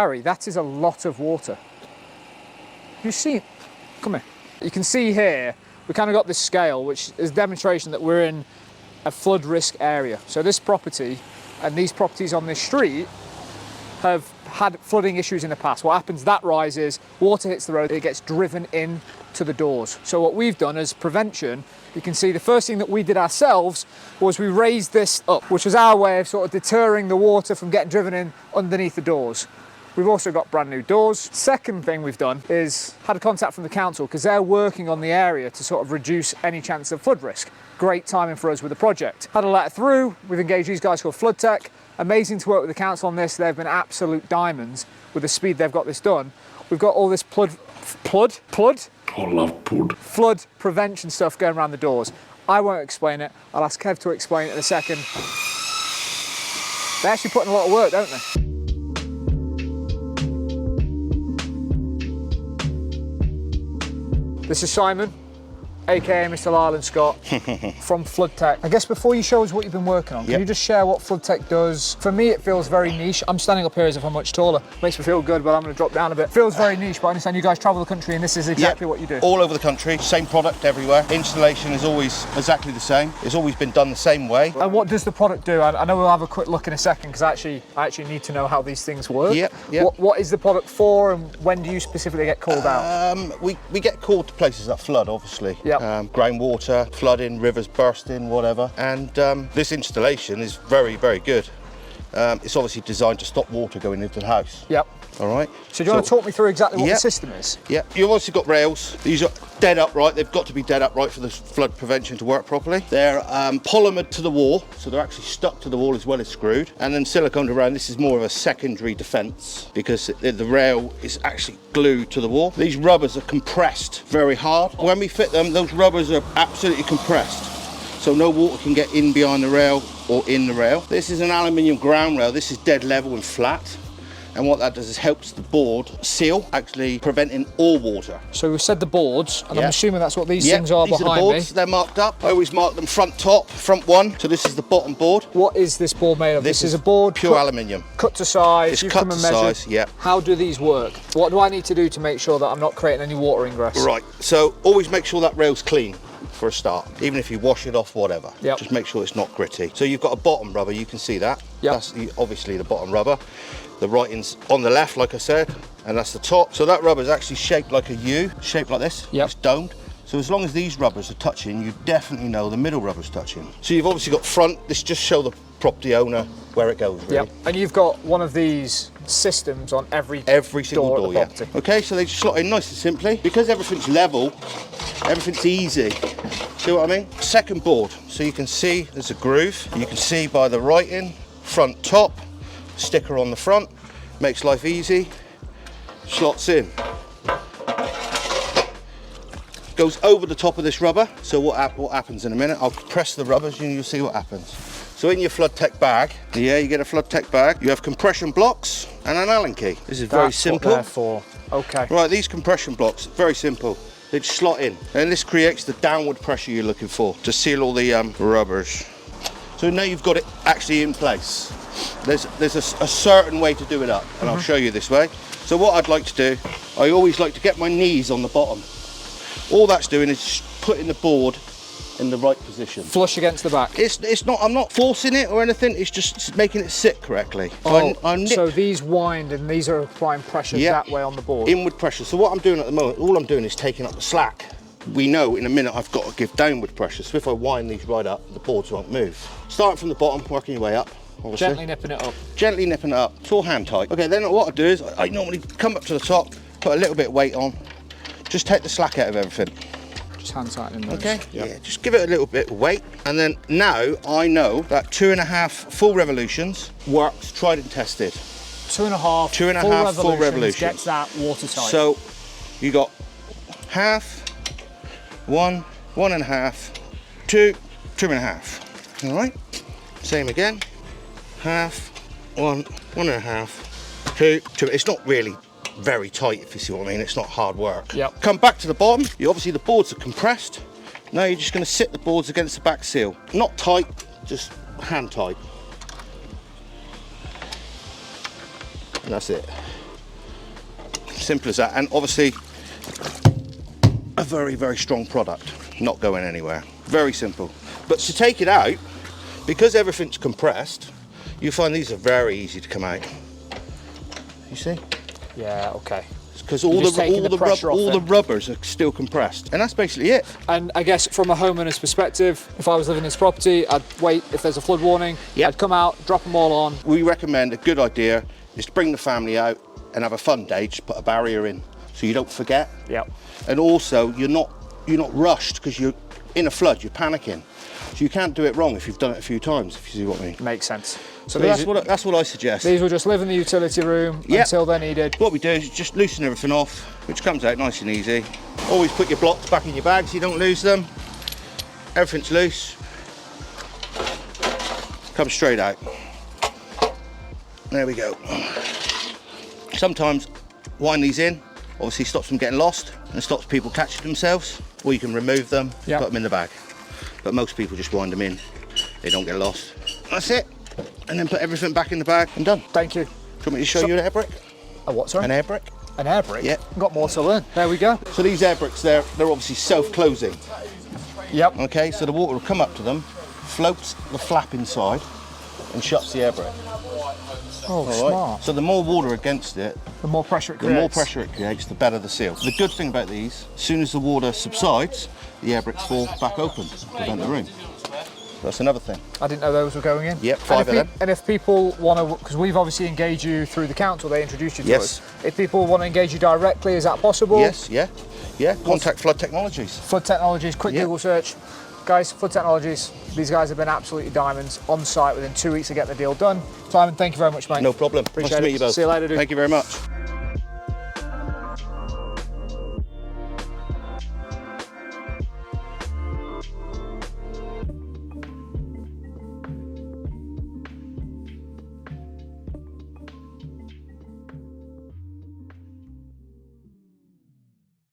Harry, that is a lot of water. You see, come here. You can see here, we kind of got this scale, which is a demonstration that we're in a flood risk area. So this property and these properties on this street have had flooding issues in the past. What happens, that rises, water hits the road, it gets driven in to the doors. So what we've done as prevention, you can see the first thing that we did ourselves was we raised this up, which was our way of sort of deterring the water from getting driven in underneath the doors. We've also got brand new doors. Second thing we've done is had a contact from the council because they're working on the area to sort of reduce any chance of flood risk. Great timing for us with the project. Had a letter through, we've engaged these guys called Flood Tech. Amazing to work with the council on this. They've been absolute diamonds with the speed they've got this done. We've got all this flood prevention stuff going around the doors. I won't explain it. I'll ask Kev to explain it in a second. They're actually putting a lot of work, don't they? This is Simon, aka Mr. Lyland Scott from Flood Tech. I guess before you show us what you've been working on, can you just share what Flood Tech does? For me, it feels very niche. I'm standing up here as if I'm much taller. Makes me feel good, but I'm going to drop down a bit. Feels very niche, but I understand you guys travel the country and this is exactly what you do. All over the country, same product everywhere. Installation is always exactly the same. It's always been done the same way. And what does the product do? I know we'll have a quick look in a second because I actually need to know how these things work. What is the product for and when do you specifically get called out? We get called to places that flood, obviously. Groundwater, flooding, rivers bursting, whatever. And this installation is very, very good. It's obviously designed to stop water going into the house. All right. So do you want to talk me through exactly what the system is? You've obviously got rails. These are dead upright. They've got to be dead upright for the flood prevention to work properly. They're polymered to the wall, so they're actually stuck to the wall as well as screwed. And then siliconed around. This is more of a secondary defence because the rail is actually glued to the wall. These rubbers are compressed very hard. When we fit them, those rubbers are absolutely compressed, so no water can get in behind the rail or in the rail. This is an aluminium ground rail. This is dead level and flat. And what that does is helps the board seal, actually preventing all water. So we said the boards, and I'm assuming that's what these things are behind me. These are the boards, they're marked up. I always mark them front top, front one, so this is the bottom board. What is this board made of? This is a board? Pure aluminium. Cut to size, it's cut to size, How do these work? What do I need to do to make sure that I'm not creating any water ingress? Right, so always make sure that rail's clean for a start, even if you wash it off, whatever. Just make sure it's not gritty. So you've got a bottom rubber, you can see that. That's obviously the bottom rubber. The writing's on the left, like I said, and that's the top. So that rubber is actually shaped like a U, shaped like this. It's domed. So as long as these rubbers are touching, you definitely know the middle rubber's touching. So you've obviously got front. This just show the property owner where it goes, really. And you've got one of these systems on every single door, Okay, so they just slot in nice and simply. Because everything's level, everything's easy. See what I mean? Second board, so you can see there's a groove. You can see by the writing, front top, sticker on the front, makes life easy, slots in. Goes over the top of this rubber, so what happens in a minute, I'll press the rubbers and you'll see what happens. So in your Flood Tech bag, you get a Flood Tech bag, you have compression blocks and an Allen key. This is very simple. What they're for. Okay. Right, these compression blocks, very simple. They just slot in, and this creates the downward pressure you're looking for to seal all the rubbers. So now you've got it actually in place. There's a certain way to do it up, and I'll show you this way. So what I'd like to do, I always like to get my knees on the bottom. All that's doing is just putting the board in the right position. Flush against the back. It's not, I'm not forcing it or anything, it's just making it sit correctly. So these wind and these are applying pressure that way on the board? Inward pressure. So what I'm doing at the moment, all I'm doing is taking up the slack. We know in a minute I've got to give downward pressure, so if I wind these right up, the boards won't move. Starting from the bottom, working your way up. Obviously. Gently nipping it up. Gently nipping it up. It's all hand tight. Okay, then what I do is I normally come up to the top, put a little bit of weight on, just take the slack out of everything. Just hand tightening those. Okay, just give it a little bit of weight, and then now I know that 2.5 full revolutions works, tried and tested. 2.5 full revolutions gets that watertight. So you got half, 1, 1.5, 2, 2.5. All right. Same again. Half, 1, 1.5, 2, 2. It's not really very tight, if you see what I mean. It's not hard work. Come back to the bottom. Obviously the boards are compressed. Now you're just going to sit the boards against the back seal. Not tight, just hand tight. And that's it. Simple as that. And obviously, a very, very strong product, not going anywhere. Very simple. But to take it out, because everything's compressed, you find these are very easy to come out. You see? Yeah, okay. Because all the rubbers are still compressed, and that's basically it. And I guess from a homeowner's perspective, if I was living in this property, I'd wait if there's a flood warning. Yep. I'd come out, drop them all on. We recommend, a good idea is to bring the family out and have a fun day. Just put a barrier in so you don't forget. Yep. And also you're not rushed, because you're in a flood, you're panicking. So you can't do it wrong if you've done it a few times, if you see what I mean. Makes sense. So that's what I suggest. These will just live in the utility room until they're needed. What we do is just loosen everything off, which comes out nice and easy. Always put your blocks back in your bag so you don't lose them. Everything's loose. Comes straight out. There we go. Sometimes wind these in, obviously stops them getting lost and stops people catching themselves, or you can remove them, put them in the bag. But most people just wind them in, they don't get lost. That's it. And then put everything back in the bag and done. Thank you. Do you want me to show you an air brick? A what, sorry? An air brick. An air brick? Yeah. Got more to learn. There we go. So these air bricks, they're obviously self-closing. Yep. Okay, so the water will come up to them, floats the flap inside, and shuts the air brick. Oh, All smart. right? So the more water against it, The more pressure it the creates. more pressure it creates, the better the seal. The good thing about these, as soon as the water subsides, the air bricks fall back open to prevent the room. That's another thing. I didn't know those were going in. Yep, 5 of them. And if people want to, because we've obviously engaged you through the council, they introduced you to Yes. us. If people want to engage you directly, is that possible? Yes, yeah. Contact Flood Technologies. Flood Technologies, quick Yeah. Google search. Guys, Flood Technologies, these guys have been absolutely diamonds on site within 2 weeks to get the deal done. Simon, thank you very much, mate. No problem. Appreciate Nice to meet it. you both. See you later, dude. Thank you very much.